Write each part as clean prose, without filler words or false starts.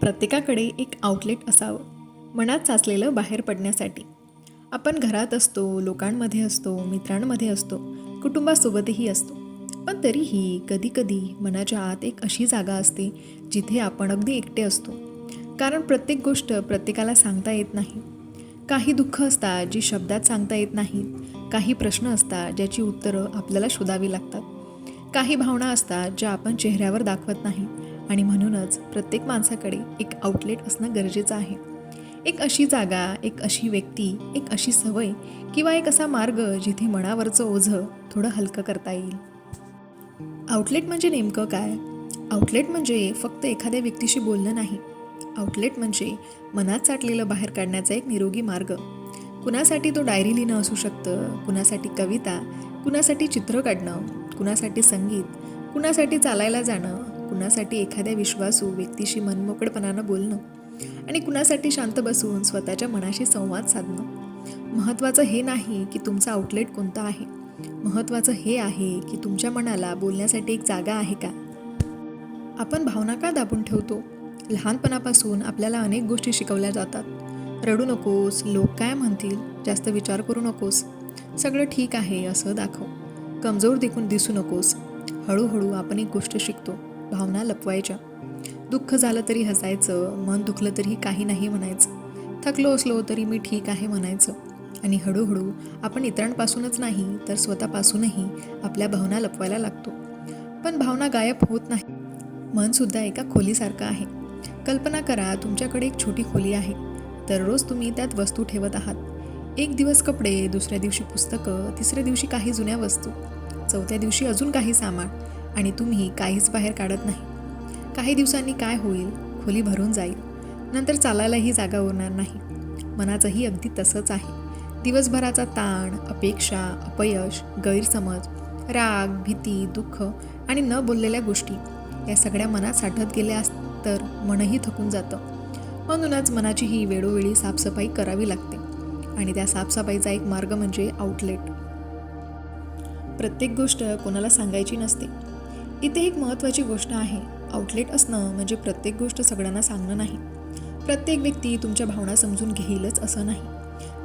प्रत्येकाकडे एक आउटलेट असावं, मनात साचलेलं बाहेर पडण्यासाठी. आपण घरात असतो, लोकांमध्ये असतो, मित्रांमध्ये असतो, कुटुंबासोबतही असतो. पण तरीही कधीकधी मनाच्या आत एक अशी जागा असते जिथे आपण अगदी एकटे असतो. कारण प्रत्येक गोष्ट प्रत्येकाला सांगता येत नाही. काही दुःख असतात जी शब्दात सांगता येत नाहीत. काही प्रश्न असतात ज्याची उत्तरं आपल्याला शोधावी लागतात. काही भावना असतात ज्या आपण चेहऱ्यावर दाखवत नाही. आणि म्हणूनच प्रत्येक माणसाकडे एक आउटलेट असणं गरजेचं आहे. एक अशी जागा, एक अशी व्यक्ती, एक अशी सवय किंवा एक असा मार्ग जिथे मनावरचं ओझं थोडं हलकं करता येईल. आउटलेट म्हणजे नेमकं काय? आउटलेट म्हणजे फक्त एखाद्या व्यक्तीशी बोलणं नाही. आउटलेट म्हणजे मनात साठलेलं बाहेर काढण्याचा एक निरोगी मार्ग. कुणासाठी तो डायरी लिहिणं असू शकतं, कुणासाठी कविता, कुणासाठी चित्र काढणं, कुणासाठी संगीत, कुणासाठी चालायला जाणं, कुणासाठी एखाद्या विश्वासू व्यक्तीशी मनमोकळेपणानं बोलणं आणि कुणासाठी शांत बसून स्वतःच्या मनाशी संवाद साधणं. महत्त्वाचं हे नाही की तुमचा आउटलेट कोणता आहे. महत्त्वाचं हे आहे की तुमच्या मनाला बोलण्यासाठी एक जागा आहे का? आपण भावना का दाबून ठेवतो? लहानपणापासून आपल्याला अनेक गोष्टी शिकवल्या जातात. रडू नकोस, लोक काय म्हणतील, जास्त विचार करू नकोस, सगळं ठीक आहे असं दाखव, कमजोर दिसू नकोस. हळूहळू आपण एक गोष्ट शिकतो, भावना लपवायच्या. दुःख झालं तरी हसायचं, मन दुखलं तरी काही नाही म्हणायचं, थकलो असलो तरी मी ठीक आहे म्हणायचं. आणि हळूहळू आपण इतरांपासूनच नाही तर स्वतःपासूनही आपल्या भावना लपवायला लागतो. पण भावना गायब होत नाही. मनसुद्धा एका खोलीसारखं आहे. कल्पना करा, तुमच्याकडे एक छोटी खोली आहे. दररोज तुम्ही त्यात वस्तू ठेवत आहात. एक दिवस कपडे, दुसऱ्या दिवशी पुस्तकं, तिसऱ्या दिवशी काही जुन्या वस्तू, चौथ्या दिवशी अजून काही सामान, आणि तुम्ही काहीच बाहेर काढत नाही. काही दिवसांनी काय होईल? खोली भरून जाईल. नंतर चालायलाही जागा उरणार नाही. मनाचंही अगदी तसंच आहे. दिवसभराचा ताण, अपेक्षा, अपयश, गैरसमज, राग, भीती, दुःख आणि न बोललेल्या गोष्टी या सगळ्या मनात साठत गेल्या तर मनही थकून जातं. म्हणूनच मनाची ही वेळोवेळी साफसफाई करावी लागते. आणि त्या साफसफाईचा एक मार्ग म्हणजे आउटलेट. प्रत्येक गोष्ट कोणाला सांगायची नसते. इथे एक महत्त्वाची गोष्ट आहे. आउटलेट असणं म्हणजे प्रत्येक गोष्ट सगळ्यांना सांगणं नाही. प्रत्येक व्यक्ती तुमच्या भावना समजून घेईलच असं नाही.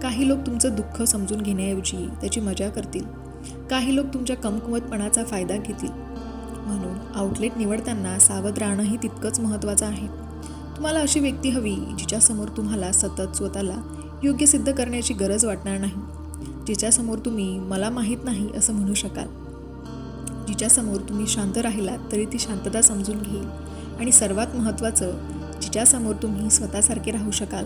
काही लोक तुमचं दुःख समजून घेण्याऐवजी त्याची मजा करतील. काही लोक तुमच्या कमकुवतपणाचा फायदा घेतील. म्हणून आउटलेट निवडताना सावध राहणंही तितकंच महत्त्वाचं आहे. तुम्हाला अशी व्यक्ती हवी जिच्यासमोर तुम्हाला सतत स्वतःला योग्य सिद्ध करण्याची गरज वाटणार नाही. जिच्यासमोर तुम्ही मला माहीत नाही असं म्हणू शकाल. जिच्यासमोर तुम्ही शांत राहिलात तरी ती शांतता समजून घेईल. आणि सर्वात महत्त्वाचं, जिच्यासमोर तुम्ही स्वतःसारखे राहू शकाल.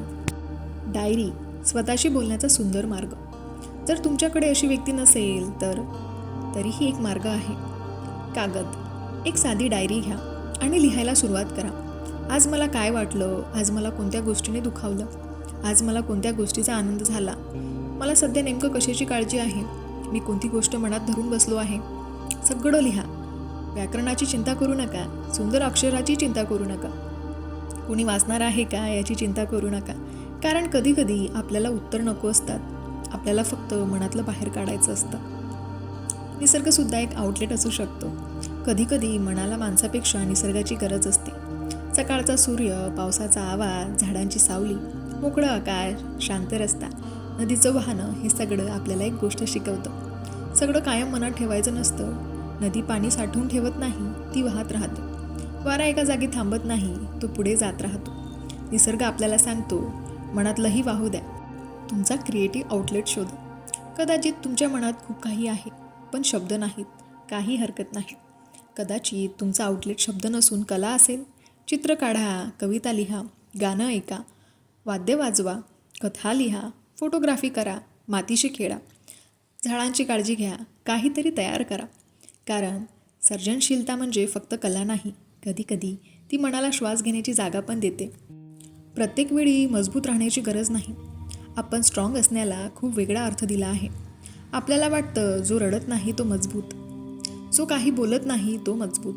डायरी, स्वतःशी बोलण्याचा सुंदर मार्ग. जर तुमच्याकडे अशी व्यक्ती नसेल तर तरीही एक मार्ग आहे. कागद, एक साधी डायरी घ्या आणि लिहायला सुरुवात करा. आज मला काय वाटलं, आज मला कोणत्या गोष्टीने दुखावलं, आज मला कोणत्या गोष्टीचा आनंद झाला, मला सध्या नेमकं कशाची काळजी आहे, मी कोणती गोष्ट मनात धरून बसलो आहे, सगळं लिहा. व्याकरणाची चिंता करू नका, सुंदर अक्षराची चिंता करू नका, कोणी वाचणार आहे का याची चिंता करू नका. कारण कधीकधी आपल्याला उत्तर नको असतात, आपल्याला फक्त मनातलं बाहेर काढायचं असतं. निसर्गसुद्धा एक आउटलेट असू शकतो. कधीकधी मनाला माणसापेक्षा निसर्गाची गरज असते. सकाळचा सूर्य, पावसाचा आवाज, झाडांची सावली, मोकळं आकाश, शांत रस्ता, नदीचं वाहनं हे सगळं आपल्याला एक गोष्ट शिकवतं. सगळं कायम मनात ठेवायचं नसतं. नदी पाणी साठवून ठेवत नाही, ती वाहत राहते. वारा एका जागी थांबत नाही, तो पुढे जात राहतो. निसर्ग आपल्याला सांगतो, मनातलंही वाहू द्या. तुमचा क्रिएटिव्ह आउटलेट शोधा. कदाचित तुमच्या मनात खूप काही आहे पण शब्द नाहीत, काही हरकत नाही. कदाचित तुमचा आउटलेट शब्द नसून कला असेल. चित्र काढा, कविता लिहा, गाणं ऐका, वाद्य वाजवा, कथा लिहा, फोटोग्राफी करा, मातीशी खेळा, झाडांची काळजी घ्या, काहीतरी तयार करा. कारण सर्जनशीलता म्हणजे फक्त कला नाही, कधीकधी ती मनाला श्वास घेण्याची जागा पण देते. प्रत्येक वेळी मजबूत राहण्याची गरज नाही. आपण स्ट्रॉंग असण्याला खूप वेगळा अर्थ दिला आहे. आपल्याला वाटतं जो रडत नाही तो मजबूत, जो काही बोलत नाही तो मजबूत,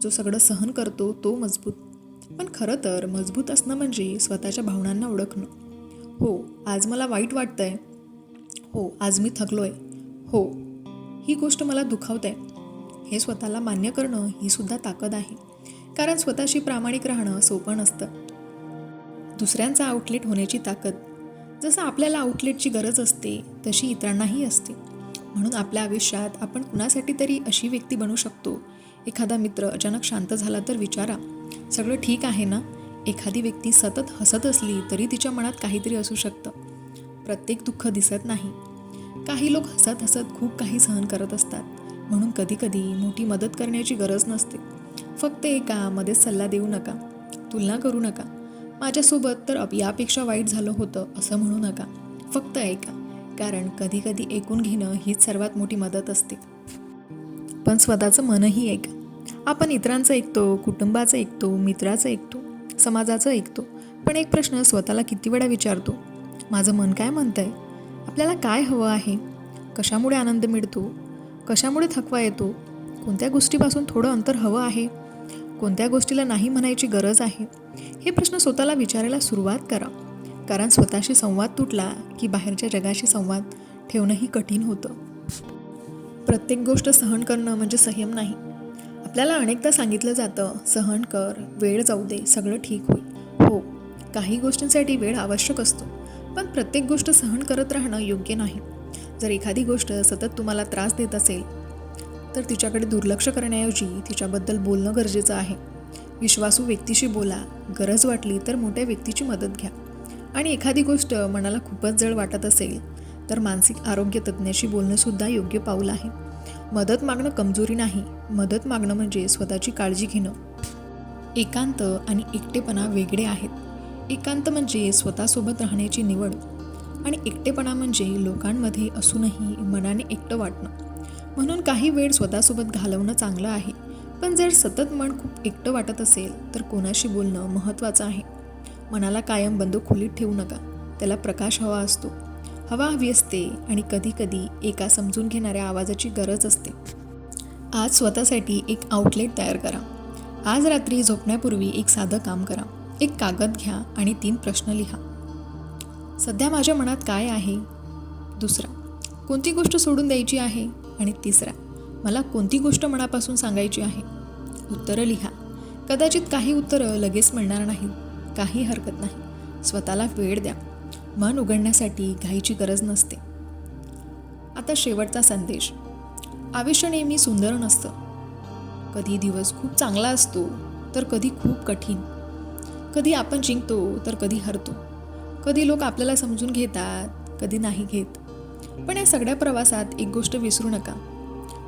जो सगळं सहन करतो तो मजबूत. पण खरं तर मजबूत असणं म्हणजे स्वतःच्या भावनांना ओळखणं. हो, आज मला वाईट वाटतंय. हो, आज मी थकलोय. हो, ही गोष्ट मला दुखावते. हे स्वतःला मान्य करणं ही सुद्धा ताकद आहे. कारण स्वतःशी प्रामाणिक राहणं सोपं नसतं. दुसऱ्यांचा आउटलेट होण्याची ताकद. जसं आपल्याला आउटलेटची गरज असते तशी इतरांनाही असते. म्हणून आपल्या आयुष्यात आपण कुणासाठी तरी अशी व्यक्ती बनू शकतो. एखादा मित्र अचानक शांत झाला तर विचारा, सगळं ठीक आहे ना? एखादी व्यक्ती सतत हसत असली तरी तिच्या मनात काहीतरी असू शकतं. प्रत्येक दुःख दिसत नाही. काही लोक हसत हसत खूप काही सहन करत असतात. म्हणून कधीकधी मोठी मदत करण्याची गरज नसते. फक्त एका मध्येच सल्ला देऊ नका, तुलना करू नका. माझ्यासोबत तर यापेक्षा वाईट झालं होतं असं म्हणू नका. फक्त ऐका, कारण कधीकधी ऐकून घेणं हीच सर्वात मोठी मदत असते. पण स्वतःचं मनही ऐका. आपण इतरांचं ऐकतो, कुटुंबाचं ऐकतो, मित्राचं ऐकतो, समाजाचं ऐकतो. पण एक प्रश्न स्वतःला किती वेळा विचारतो, माझं मन काय म्हणतंय? आपल्याला काय हवं आहे? कशामुळे आनंद मिळतो? कशामुळे थकवा येतो? कोणत्या गोष्टीपासून थोडं अंतर हवं आहे? कोणत्या गोष्टीला नाही म्हणायची गरज आहे? हे प्रश्न स्वतःला विचारायला सुरुवात करा. कारण स्वतःशी संवाद तुटला की बाहेरच्या जगाशी संवाद ठेवणंही कठीण होतं. प्रत्येक गोष्ट सहन करणं म्हणजे संयम नाही. आपल्याला अनेकदा सांगितलं जातं, सहन कर, वेळ जाऊ दे, सगळं ठीक होईल. हो, काही गोष्टींसाठी वेळ आवश्यक असतो, पण प्रत्येक गोष्ट सहन करत राहणं योग्य नाही. जर एखादी गोष्ट सतत तुम्हाला त्रास देत असेल तर तिच्याकडे दुर्लक्ष करण्याऐवजी तिच्याबद्दल बोलणं गरजेचं आहे. विश्वासू व्यक्तीशी बोला. गरज वाटली तर मोठ्या व्यक्तीची मदत घ्या. आणि एखादी गोष्ट मनाला खूपच जड वाटत असेल तर मानसिक आरोग्य तज्ज्ञाशी बोलणंसुद्धा योग्य पाऊल आहे. मदत मागणं कमजोरी नाही, मदत मागणं म्हणजे स्वतःची काळजी घेणं. एकांत आणि एकटेपणा वेगळे आहेत. एकांत म्हणजे स्वतःसोबत राहण्याची निवड आणि एकटेपणा म्हणजे लोकांमध्ये असूनही मनाने एकटं वाटणं. म्हणून काही वेळ स्वतःसोबत घालवणं चांगलं आहे. पण जर सतत मन खूप एकटं वाटत असेल तर कोणाशी बोलणं महत्त्वाचं आहे. मनाला कायम बंद खोलीत ठेवू नका. त्याला प्रकाश हवा असतो, हवा हवी असते आणि कधीकधी एका समजून घेणाऱ्या आवाजाची गरज असते. आज स्वतःसाठी एक आउटलेट तयार करा. आज रात्री झोपण्यापूर्वी एक साधं काम करा. एक कागद घ्या आणि 3 प्रश्न लिहा. सध्या माझ्या मनात काय आहे? दुसरा, कोणती गोष्ट सोडून द्यायची आहे? आणि तिसरा, मला कोणती गोष्ट मनापासून सांगायची आहे? उत्तरं लिहा. कदाचित काही उत्तरं लगेच मिळणार नाहीत. काही हरकत नाही. स्वतःला वेळ द्या. मन उघडण्यासाठी घाईची गरज नसते. आता शेवटचा संदेश. आयुष्य नेहमी सुंदर नसतं. कधी दिवस खूप चांगला असतो तर कधी खूप कठीण. कधी आपण जिंकतो तर कधी हरतो. कधी लोक आपल्याला समजून घेतात, कधी नाही घेत. पण या सगळ्या प्रवासात एक गोष्ट विसरू नका.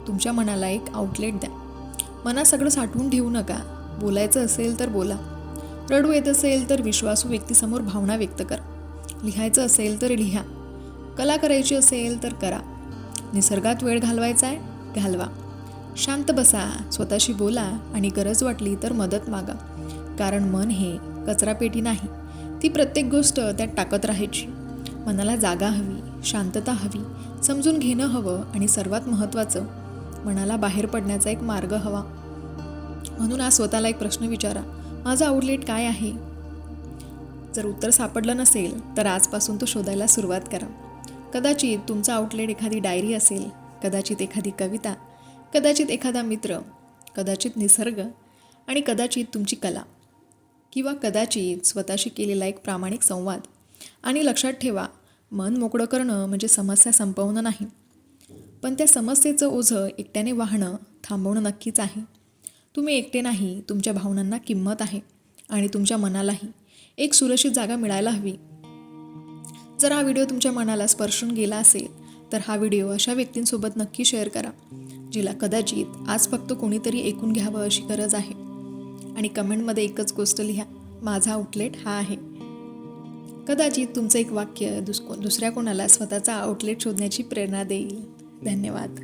तुमच्या मनाला एक आउटलेट द्या. मनात सगळं साठवून ठेवू नका. बोलायचं असेल तर बोला. रडू येत असेल तर विश्वासू व्यक्तीसमोर भावना व्यक्त करा. लिहायचं असेल तर लिहा. कला करायची असेल तर करा. निसर्गात वेळ घालवायचा आहे, घालवा. शांत बसा, स्वतःशी बोला आणि गरज वाटली तर मदत मागा. कारण मन हे कचरापेटी नाही. ती प्रत्येक गोष्ट त्यात टाकत राहायची. मनाला जागा हवी, शांतता हवी, समजून घेणं हवं आणि सर्वात महत्त्वाचं, मनाला बाहेर पडण्याचा एक मार्ग हवा. म्हणून आज स्वतःला एक प्रश्न विचारा, माझं आउटलेट काय आहे? जर उत्तर सापडलं नसेल तर आजपासून तो शोधायला सुरुवात करा. कदाचित तुमचा आउटलेट एखादी डायरी असेल, कदाचित एखादी कविता, कदाचित एखादा मित्र, कदाचित निसर्ग आणि कदाचित तुमची कला, किंवा कदाचित स्वतःशी केलेला एक प्रामाणिक संवाद. आणि लक्षात ठेवा, मन मोकळं करणं म्हणजे समस्या संपवणं नाही, पण त्या समस्येचं ओझं एकट्याने वाहणं थांबवणं नक्कीच आहे. तुम्ही एकटे नाही, तुमच्या भावनांना किंमत आहे आणि तुमच्या मनालाही एक सुरक्षित जागा मिळायला हवी. जर हा व्हिडिओ तुमच्या मनाला स्पर्शून गेला असेल तर हा व्हिडिओ अशा व्यक्तींसोबत नक्की शेअर करा जिला कदाचित आज फक्त कोणीतरी ऐकून घ्यावं अशी गरज आहे. आणि कमेंटमध्ये एकच गोष्ट लिहा, माझा आउटलेट हा आहे. कदाचित तुमचं एक वाक्य दुसऱ्या कोणाला स्वतःचा आउटलेट शोधण्याची प्रेरणा देईल. धन्यवाद.